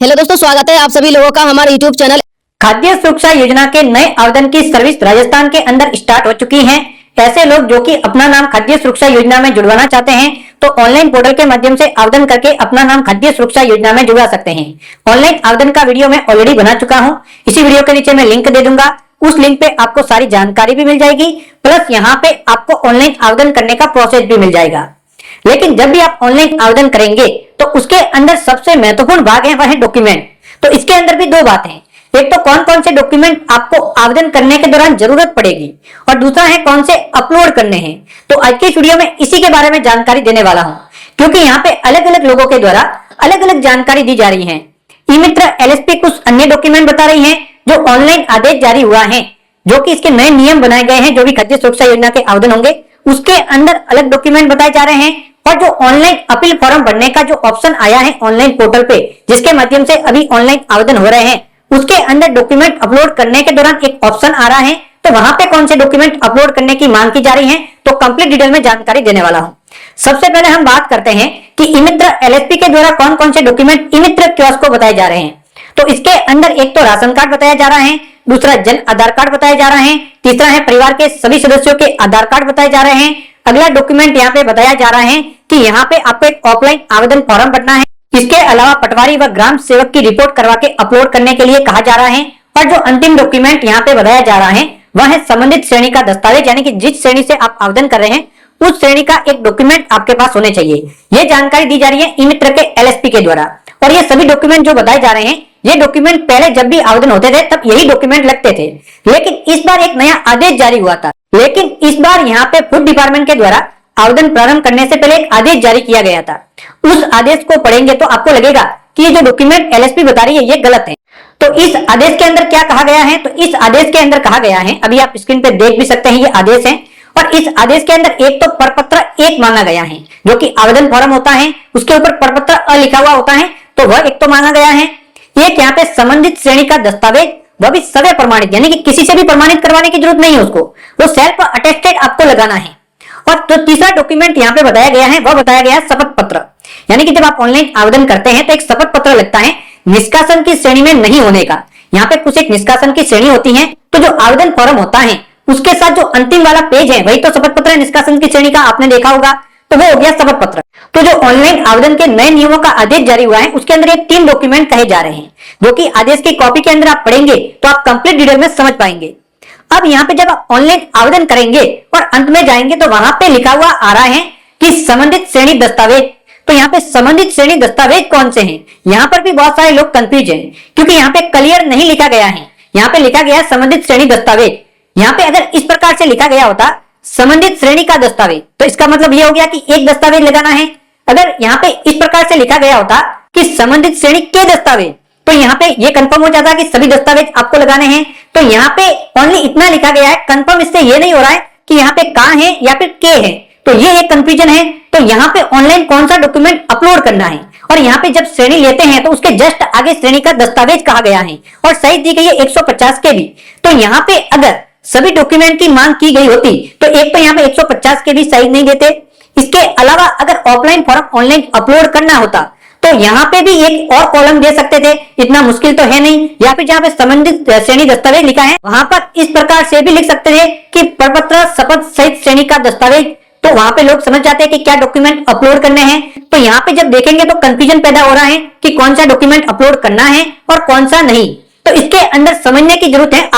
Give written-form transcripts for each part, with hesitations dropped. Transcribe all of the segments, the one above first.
Hello दोस्तों, स्वागत है आप सभी लोगों का हमारे यूट्यूब चैनल खाद्य सुरक्षा योजना के नए आवेदन की सर्विस राजस्थान के अंदर स्टार्ट हो चुकी है। ऐसे लोग जो कि अपना नाम खाद्य सुरक्षा योजना में जुड़वाना चाहते हैं तो ऑनलाइन पोर्टल के माध्यम से आवेदन करके अपना नाम खाद्य सुरक्षा योजना में जुड़वा सकते हैं। ऑनलाइन आवेदन का वीडियो मैं ऑलरेडी बना चुका हूं। इसी वीडियो के नीचे मैं लिंक दे दूंगा। उस लिंक पे आपको सारी जानकारी भी मिल जाएगी, प्लस यहाँ पे आपको ऑनलाइन आवेदन करने का प्रोसेस भी मिल जाएगा। लेकिन जब भी आप ऑनलाइन आवेदन करेंगे तो उसके अंदर सबसे महत्वपूर्ण भाग है वह है डॉक्यूमेंट। तो इसके अंदर भी दो बातें हैं, एक तो कौन कौन से डॉक्यूमेंट आपको आवेदन करने के दौरान जरूरत पड़ेगी और दूसरा है कौन से अपलोड करने हैं। तो आज की वीडियो में इसी के बारे में जानकारी देने वाला हूं, क्योंकि यहाँ पे अलग अलग लोगों के द्वारा अलग अलग जानकारी दी जा रही है। ई मित्र एलएसपी कुछ अन्य डॉक्यूमेंट बता रही है जो ऑनलाइन आदेश जारी हुआ है, जो कि इसके नए नियम बनाए गए हैं। जो भी खाद्य सुरक्षा योजना के आवेदन होंगे उसके अंदर अलग डॉक्यूमेंट बताए जा रहे हैं। और जो ऑनलाइन अपील फॉर्म भरने का जो ऑप्शन आया है ऑनलाइन पोर्टल पे, जिसके माध्यम से अभी ऑनलाइन आवेदन हो रहे हैं, उसके अंदर डॉक्यूमेंट अपलोड करने के दौरान एक ऑप्शन आ रहा है। तो वहां पे कौन से डॉक्यूमेंट अपलोड करने की मांग की जा रही है, तो कंप्लीट डिटेल में जानकारी देने वाला हूं। सबसे पहले हम बात करते हैं कि ई मित्र एलएसपी के द्वारा कौन कौन से डॉक्यूमेंट ई मित्र कियोस्क को बताए जा रहे हैं। तो इसके अंदर एक तो राशन कार्ड बताया जा रहा है, दूसरा जन आधार कार्ड बताया जा रहा है, तीसरा है परिवार के सभी सदस्यों के आधार कार्ड बताए जा रहे हैं। अगला डॉक्यूमेंट यहाँ पे बताया जा रहा है कि यहाँ पे आपको एक ऑफलाइन आवेदन फॉर्म भरना है। इसके अलावा पटवारी व ग्राम सेवक की रिपोर्ट करवा के अपलोड करने के लिए कहा जा रहा है। और जो अंतिम डॉक्यूमेंट यहाँ पे बताया जा रहा है वह है संबंधित श्रेणी का दस्तावेज, यानी कि जिस श्रेणी से आप आवेदन कर रहे हैं उस श्रेणी का एक डॉक्यूमेंट आपके पास होने चाहिए। ये जानकारी दी जा रही है ई मित्र के एलएसपी के द्वारा। और ये सभी डॉक्यूमेंट जो बताए जा रहे हैं, ये डॉक्यूमेंट पहले जब भी आवेदन होते थे तब यही डॉक्यूमेंट लगते थे, लेकिन इस बार एक नया आदेश जारी हुआ था। लेकिन इस बार यहाँ पे फूड डिपार्टमेंट के द्वारा आवेदन प्रारंभ करने से पहले एक आदेश जारी किया गया था। उस आदेश को पढ़ेंगे तो आपको लगेगा कि ये जो डॉक्यूमेंट एलएसपी बता रही है ये गलत है। तो इस आदेश के अंदर क्या कहा गया है, तो इस आदेश के अंदर कहा गया है, अभी आप स्क्रीन पे देख भी सकते हैं, ये आदेश है। और इस आदेश के अंदर एक तो प्रपत्र 1 मांगा गया है, जो कि आवेदन फॉर्म होता है उसके ऊपर प्रपत्र अ लिखा हुआ होता है, तो वह एक तो मांगा गया है। एक यहाँ पे संबंधित श्रेणी का दस्तावेज, वह भी स्वयं प्रमाणित, यानी कि किसी से भी प्रमाणित करवाने की जरूरत नहीं है उसको, वो सेल्फ अटेस्टेड आपको लगाना है। और तो तीसरा डॉक्यूमेंट यहाँ पे बताया गया है, वह बताया गया है शपथ पत्र, यानी कि जब आप ऑनलाइन आवेदन करते हैं तो एक शपथ पत्र लगता है निष्कासन की श्रेणी में नहीं होने का। यहाँ पे कुछ एक निष्कासन की श्रेणी होती है, तो जो आवेदन फॉर्म होता है उसके साथ जो अंतिम वाला पेज है वही तो शपथ पत्र है। निष्कासन की श्रेणी का आपने देखा होगा, तो वो हो गया शपथ पत्र। तो जो ऑनलाइन आवेदन के नए नियमों का आदेश जारी हुआ है उसके अंदर ये 3 डॉक्यूमेंट कहे जा रहे हैं, जो कि आदेश की कॉपी के अंदर आप पढ़ेंगे तो आप कंप्लीट डिटेल में समझ पाएंगे। अब यहाँ पे जब आप ऑनलाइन आवेदन करेंगे और अंत में जाएंगे तो वहां पे लिखा हुआ आ रहा है कि संबंधित श्रेणी दस्तावेज। तो यहाँ पे संबंधित श्रेणी दस्तावेज कौन से हैं, यहाँ पर भी बहुत सारे लोग कंफ्यूज हैं, क्योंकि यहाँ पे क्लियर नहीं लिखा गया है। यहाँ पे लिखा गया है संबंधित श्रेणी दस्तावेज। यहाँ पे अगर इस प्रकार से लिखा गया होता संबंधित श्रेणी का दस्तावेज, तो इसका मतलब यह हो गया कि एक दस्तावेज लगाना है। अगर यहाँ पे इस प्रकार से लिखा गया होता कि संबंधित श्रेणी के दस्तावेज, तो यहाँ पे ये कंफर्म हो जाता कि सभी दस्तावेज आपको लगाने हैं। तो यहाँ पे ओनली इतना लिखा गया है, कंफर्म इससे ये नहीं हो रहा है कि यहाँ पे का है या फिर के है, तो ये एक कंफ्यूजन है। तो यहाँ पे ऑनलाइन कौन सा डॉक्यूमेंट अपलोड करना है, और यहाँ पे जब श्रेणी लेते हैं तो उसके जस्ट आगे श्रेणी का दस्तावेज कहा गया है और साइज दी गई है 150 के भी। तो यहाँ पे अगर सभी डॉक्यूमेंट की मांग की गई होती तो एक तो यहाँ पे 150 के भी साइज नहीं देते। इसके अलावा अगर ऑफलाइन फॉर्म ऑनलाइन अपलोड करना होता तो यहाँ पे भी एक और कॉलम दे सकते थे, इतना मुश्किल तो है नहीं। या फिर जहाँ पे संबंधित श्रेणी दस्तावेज लिखा है वहां पर इस प्रकार से भी लिख सकते थे कि प्रपत्र शपथ सहित श्रेणी का दस्तावेज, तो वहां पे लोग समझ जाते हैं कि क्या डॉक्यूमेंट अपलोड करने हैं। तो यहाँ पे जब देखेंगे तो कंफ्यूजन पैदा हो रहा है कि कौन सा डॉक्यूमेंट अपलोड करना है और कौन सा नहीं। तो इसके अंदर समझने की जरूरत है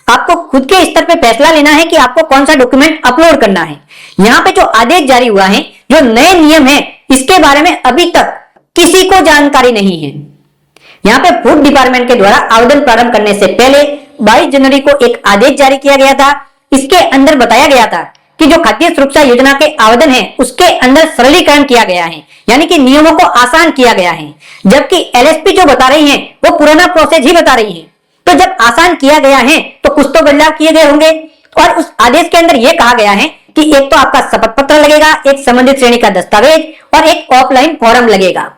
आपको खुद के स्तर पे फैसला लेना है कि आपको कौन सा डॉक्यूमेंट अपलोड करना है। यहाँ पे जो आदेश जारी हुआ है, जो नए नियम है, इसके बारे में अभी तक किसी को जानकारी नहीं है। यहाँ पे फूड डिपार्टमेंट के द्वारा आवेदन प्रारंभ करने से पहले 22 जनवरी को एक आदेश जारी किया गया था। इसके अंदर बताया गया था कि जो खाद्य सुरक्षा योजना के आवेदन है उसके अंदर सरलीकरण किया गया है, यानी कि नियमों को आसान किया गया है। जबकि एलएसपी जो बता रही है वो पुराना प्रोसेस ही बता रही है। तो जब आसान किया गया है तो कुछ तो बदलाव किए गए होंगे। और उस आदेश के अंदर यह कहा गया है कि एक तो आपका शपथ पत्र लगेगा, एक संबंधित श्रेणी का दस्तावेज और एक ऑफलाइन फॉर्म लगेगा।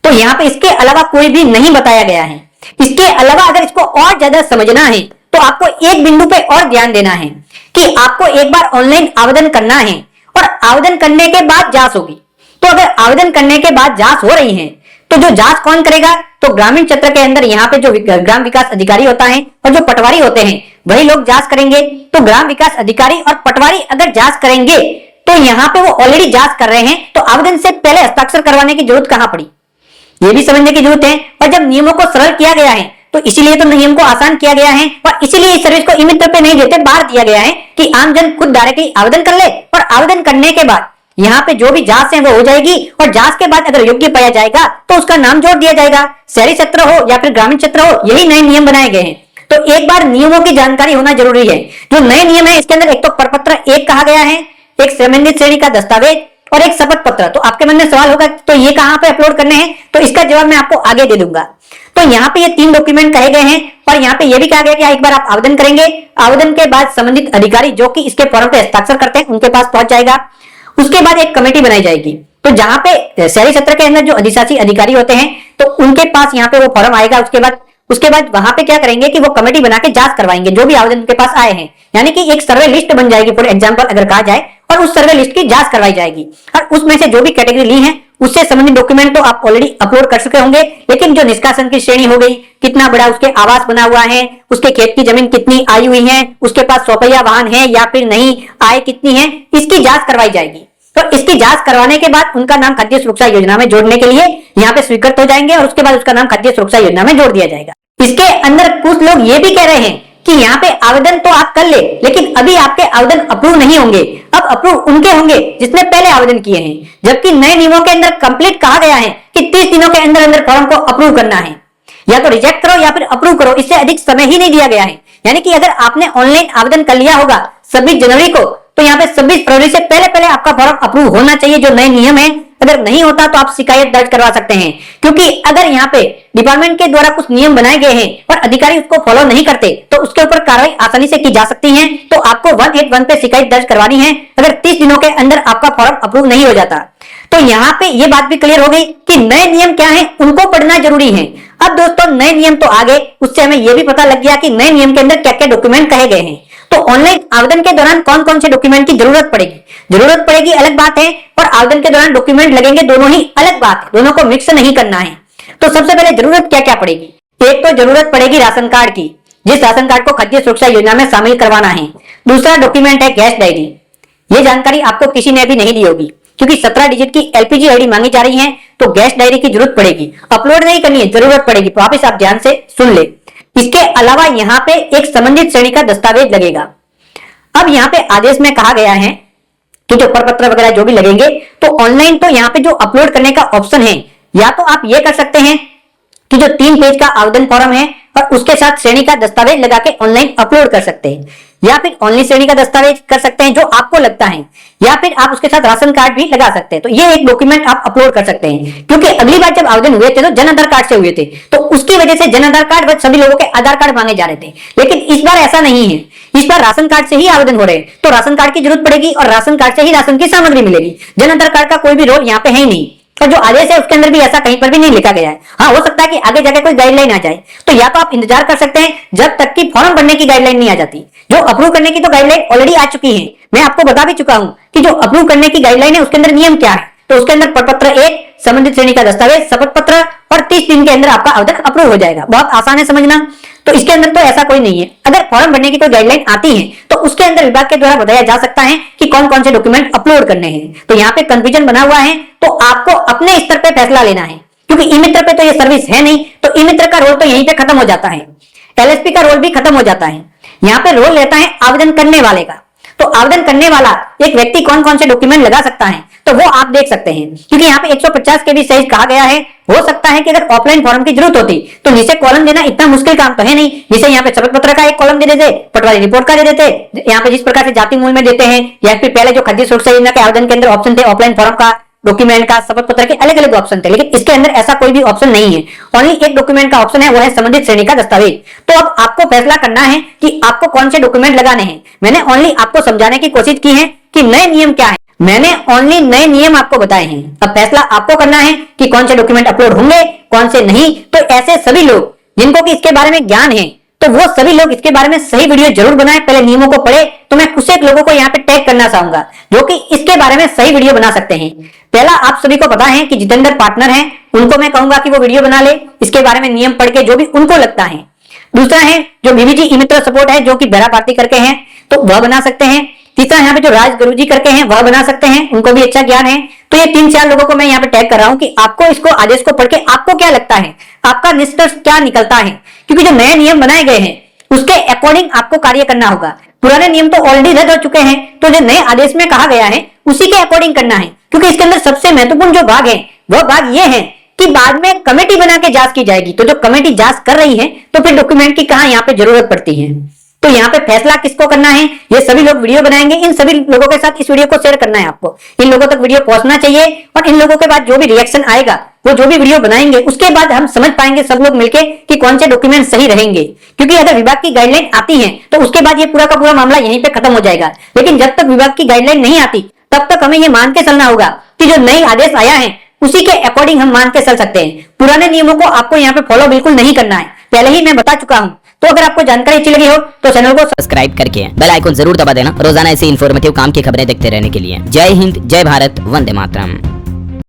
तो यहाँ पे इसके अलावा कोई भी नहीं बताया गया है। इसके अलावा अगर इसको और ज्यादा समझना है तो आपको एक बिंदु पे और ध्यान देना है कि आपको एक बार ऑनलाइन आवेदन करना है और आवेदन करने के बाद जांच होगी। तो अगर आवेदन करने के बाद जांच हो रही है तो जो जांच कौन करेगा? तो ग्रामीण क्षेत्र के अंदर यहाँ पे जो ग्राम विकास अधिकारी होता है और जो पटवारी होते हैं वही लोग जांच करेंगे। तो ग्राम विकास अधिकारी और पटवारी अगर जांच करेंगे तो यहाँ पे वो ऑलरेडी जांच कर रहे हैं, तो आवेदन से पहले हस्ताक्षर करवाने की जरूरत कहां पड़ी, ये भी समझने की जरूरत है। और जब नियमों को सरल किया गया है तो इसीलिए तो नियम को आसान किया गया है और इसीलिए इस सर्विस को ई-मित्र पे नहीं देते, बाहर दिया गया है कि आमजन खुद डायरेक्टली आवेदन कर ले और आवेदन करने के बाद यहाँ पे जो भी जांच है वो हो जाएगी और जांच के बाद अगर योग्य पाया जाएगा तो उसका नाम जोड़ दिया जाएगा। शहरी क्षेत्र हो या फिर ग्रामीण क्षेत्र हो, यही नए नियम बनाए गए हैं। तो एक बार नियमों की जानकारी होना जरूरी है। जो नए नियम है इसके अंदर एक तो प्रपत्र 1 कहा गया है, एक संबंधित श्रेणी का दस्तावेज और एक शपथ पत्र। तो आपके मन में सवाल होगा तो ये कहां पे अपलोड करने हैं, तो इसका जवाब मैं आपको आगे दे दूंगा। तो यहाँ पे ये 3 डॉक्यूमेंट कहे गए हैं और यहाँ पे ये भी कहा गया कि एक बार आप आवेदन करेंगे, आवेदन के बाद संबंधित अधिकारी जो कि इसके फॉर्म पे हस्ताक्षर करते हैं उनके पास पहुंच जाएगा। उसके बाद एक कमेटी बनाई जाएगी। तो जहां पे शहरी क्षेत्र के अंदर जो अधिशासी अधिकारी होते हैं तो उनके पास यहाँ पे वो फॉर्म आएगा। उसके बाद वहां पे क्या करेंगे कि वो कमेटी बना के जांच करवाएंगे जो भी आवेदन उनके पास आए हैं, यानी कि एक सर्वे लिस्ट बन जाएगी फॉर एग्जांपल अगर कहा जाए, और उस सर्वे लिस्ट की जांच करवाई जाएगी और उसमें से जो भी कैटेगरी ली है उससे संबंधित डॉक्यूमेंट तो आप ऑलरेडी अपलोड कर चुके होंगे, लेकिन जो निष्कासन की श्रेणी हो गई, कितना बड़ा उसके आवास बना हुआ है, उसके खेत की जमीन कितनी आई हुई है, उसके पास चौपहिया वाहन है या फिर नहीं, आय कितनी है, इसकी जांच करवाई जाएगी। तो इसकी जांच करवाने के बाद उनका नाम खाद्य सुरक्षा योजना में जोड़ने के लिए यहाँ पे स्वीकृत हो जाएंगे और उसके बाद उसका नाम खाद्य सुरक्षा योजना में जोड़ दिया जाएगा। इसके अंदर कुछ लोग ये भी कह रहे हैं कि यहाँ पे आवेदन तो आप कर ले, लेकिन अभी आपके आवेदन अप्रूव नहीं होंगे। अब अप्रूव उनके होंगे जिसने पहले आवेदन किए हैं, जबकि नए नियमों के अंदर कंप्लीट कहा गया है कि 30 दिनों के अंदर अंदर फॉर्म को अप्रूव करना है। या तो रिजेक्ट करो या फिर अप्रूव करो, इससे अधिक समय ही नहीं दिया गया है। यानी कि अगर आपने ऑनलाइन आवेदन कर लिया होगा 26 जनवरी को, तो यहाँ पे 26 फरवरी से पहले पहले आपका फॉर्म अप्रूव होना चाहिए, जो नए नियम है। अगर नहीं होता तो आप शिकायत दर्ज करवा सकते हैं, क्योंकि अगर यहाँ पे डिपार्टमेंट के द्वारा कुछ नियम बनाए गए हैं और अधिकारी उसको फॉलो नहीं करते तो उसके ऊपर कार्रवाई आसानी से की जा सकती है। तो आपको 181 पे शिकायत दर्ज करवानी है अगर 30 दिनों के अंदर आपका फॉर्म अप्रूव नहीं हो जाता। तो यहाँ पे ये बात भी क्लियर हो गई कि नए नियम क्या है, उनको पढ़ना जरूरी है। अब दोस्तों नए नियम तो आ गए, उससे हमें यह भी पता लग गया कि नए नियम के अंदर क्या क्या डॉक्यूमेंट कहे गए हैं। तो ऑनलाइन आवेदन के दौरान कौन कौन से डॉक्यूमेंट की जरूरत पड़ेगी अलग बात है, और आवेदन के दौरान डॉक्यूमेंट लगेंगे दोनों ही अलग बात है, दोनों को मिक्स नहीं करना है। तो सबसे पहले जरूरत क्या क्या पड़ेगी? एक तो जरूरत पड़ेगी राशन कार्ड की, जिस राशन कार्ड को खाद्य सुरक्षा योजना में शामिल करवाना है। दूसरा डॉक्यूमेंट है गैस डायरी। ये जानकारी आपको किसी ने भी नहीं दी होगी, क्योंकि 17 डिजिट की एलपीजी आईडी मांगी जा रही है, तो गैस डायरी की जरूरत पड़ेगी। अपलोड नहीं करनी है, जरूरत पड़ेगी, तो वापिस आप ध्यान से सुन ले। इसके अलावा यहाँ पे एक संबंधित श्रेणी का दस्तावेज लगेगा। अब यहाँ पे आदेश में कहा गया है कि जो प्रपत्र वगैरह जो भी लगेंगे, तो ऑनलाइन तो यहाँ पे जो अपलोड करने का ऑप्शन है, या तो आप ये कर सकते हैं कि जो 3 पेज का आवेदन फॉर्म है और उसके साथ श्रेणी का दस्तावेज लगा के ऑनलाइन अपलोड कर सकते हैं, या फिर ऑनलाइन श्रेणी का दस्तावेज कर सकते हैं जो आपको लगता है, या फिर आप उसके साथ राशन कार्ड भी लगा सकते हैं। तो ये एक डॉक्यूमेंट आप अपलोड कर सकते हैं, क्योंकि अगली बार जब आवेदन हुए थे तो जन आधार कार्ड से हुए थे, तो उसकी वजह से जन आधार कार्ड व सभी लोगों के आधार कार्ड मांगे जा रहे थे। लेकिन इस बार ऐसा नहीं है, इस बार राशन कार्ड से ही आवेदन हो रहे हैं, तो राशन कार्ड की जरूरत पड़ेगी और राशन कार्ड से ही राशन की सामग्री मिलेगी। जन आधार कार्ड का कोई भी रोल यहाँ पे है ही नहीं, और जो आदेश है उसके अंदर भी ऐसा कहीं पर भी नहीं लिखा गया है। हाँ, हो सकता है कि आगे जाके कोई गाइडलाइन आ जाए, तो या तो आप इंतजार कर सकते हैं जब तक कि फॉर्म भरने की गाइडलाइन नहीं आ जाती। जो अप्रूव करने की तो गाइडलाइन ऑलरेडी आ चुकी है, मैं आपको बता भी चुका हूं कि जो अप्रूव करने की गाइडलाइन है उसके अंदर नियम क्या है। तो उसके अंदर प्रपत्र 1, संबंधित श्रेणी का दस्तावेज, शपथ पत्र, और 30 दिन के अंदर आपका आवेदन अप्रूव हो जाएगा। बहुत आसान है समझना। तो इसके अंदर तो ऐसा कोई नहीं है। अगर फॉर्म भरने की कोई गाइडलाइन आती है तो उसके अंदर विभाग के द्वारा बताया जा सकता है कि कौन कौन से डॉक्यूमेंट अपलोड करने हैं। तो यहाँ पे कंफ्यूजन बना हुआ है, तो आपको अपने स्तर पे फैसला लेना है, क्योंकि ई मित्र पे तो ये सर्विस है नहीं, तो ई मित्र का रोल तो यहीं पे खत्म हो जाता है। एलएसपी का रोल भी खत्म हो जाता है। यहाँ पे रोल रहता है आवेदन करने वाले का। तो आवेदन करने वाला एक व्यक्ति कौन कौन से डॉक्यूमेंट लगा सकता है, तो वो आप देख सकते हैं, क्योंकि यहाँ पे 150 के भी साइज कहा गया है। हो सकता है कि अगर ऑफलाइन फॉर्म की जरूरत होती तो नीचे कॉलम देना इतना मुश्किल काम तो है नहीं। जैसे यहाँ पे शपथ पत्र का एक कॉलम दे देते, पटवारी रिपोर्ट का दे देते, यहाँ पे जिस प्रकार से जाति मूल में देते हैं, या फिर पहले जो खाद्य सुरक्षा योजना के आवेदन के अंदर ऑप्शन थे ऑफलाइन फॉर्म का, डॉक्यूमेंट का, शपथ पत्र के अलग अलग ऑप्शन थे, लेकिन इसके अंदर ऐसा कोई भी ऑप्शन नहीं है। ओनली एक डॉक्यूमेंट का ऑप्शन है, वो है संबंधित श्रेणी का दस्तावेज। तो अब आपको फैसला करना है कि आपको कौन से डॉक्यूमेंट लगाने हैं। मैंने ओनली आपको समझाने की कोशिश की है कि नए नियम क्या है, मैंने ओनली नए नियम आपको बताए हैं। अब फैसला आपको करना है कि कौन से डॉक्यूमेंट अपलोड होंगे, कौन से नहीं। तो ऐसे सभी लोग जिनको कि इसके बारे में ज्ञान है, तो तो वो सभी लोग इसके बारे में सही वीडियो जरूर बनाएं, पहले नियमों को पढ़े। तो मैं कुछ एक लोगों को यहाँ पे टैग करना चाहूंगा जो कि इसके बारे में सही वीडियो बना सकते हैं। पहला, आप सभी को पता है कि जितेंद्र पार्टनर हैं, उनको मैं कहूंगा कि वो वीडियो बना ले इसके बारे में नियम पढ़ के जो भी उनको लगता है। दूसरा है जो बीबीजी ई मित्र सपोर्ट है, जो कि बेरा पार्टी करके हैं, तो वह बना सकते हैं। तीसरा यहाँ पे जो राज गुरुजी करके हैं वह बना सकते हैं, उनको भी अच्छा ज्ञान है। तो ये 3-4 लोगों को मैं यहाँ पे टैग कर रहा हूँ कि आपको इसको आदेश को पढ़ के आपको क्या लगता है, आपका निष्कर्ष क्या निकलता है। क्योंकि जो नए नियम बनाए गए हैं उसके अकॉर्डिंग आपको कार्य करना होगा। पुराने नियम तो ऑलरेडी रद्द हो चुके हैं, तो जो नए आदेश में कहा गया है उसी के अकॉर्डिंग करना है। क्योंकि इसके अंदर सबसे महत्वपूर्ण जो भाग है वह भाग ये है कि बाद में कमेटी बना के जांच की जाएगी। तो जो कमेटी जांच कर रही है तो फिर डॉक्यूमेंट की कहां यहाँ पे जरूरत पड़ती है। तो यहाँ पे फैसला किसको करना है, ये सभी लोग वीडियो बनाएंगे। इन सभी लोगों के साथ इस वीडियो को शेयर करना है आपको, इन लोगों तक वीडियो पहुंचना चाहिए। और इन लोगों के बाद जो भी रिएक्शन आएगा, वो जो भी वीडियो बनाएंगे, उसके बाद हम समझ पाएंगे सब लोग मिलके कि कौन से डॉक्यूमेंट सही रहेंगे। क्योंकि अगर विभाग की गाइडलाइन आती है तो उसके बाद ये पूरा का पूरा मामला यहीं पे खत्म हो जाएगा। लेकिन जब तक विभाग की गाइडलाइन नहीं आती तब तक हमें ये मान के चलना होगा कि जो नई आदेश आया है उसी के अकॉर्डिंग हम मान के चल सकते हैं। पुराने नियमों को आपको यहाँ पे फॉलो बिल्कुल नहीं करना है, पहले ही मैं बता चुका हूँ। तो अगर आपको जानकारी अच्छी लगी हो तो चैनल को सब्सक्राइब करके बेल आइकन जरूर दबा देना रोजाना ऐसी इन्फॉर्मेटिव काम की खबरें देखते रहने के लिए। जय हिंद, जय भारत, वंदे मातरम।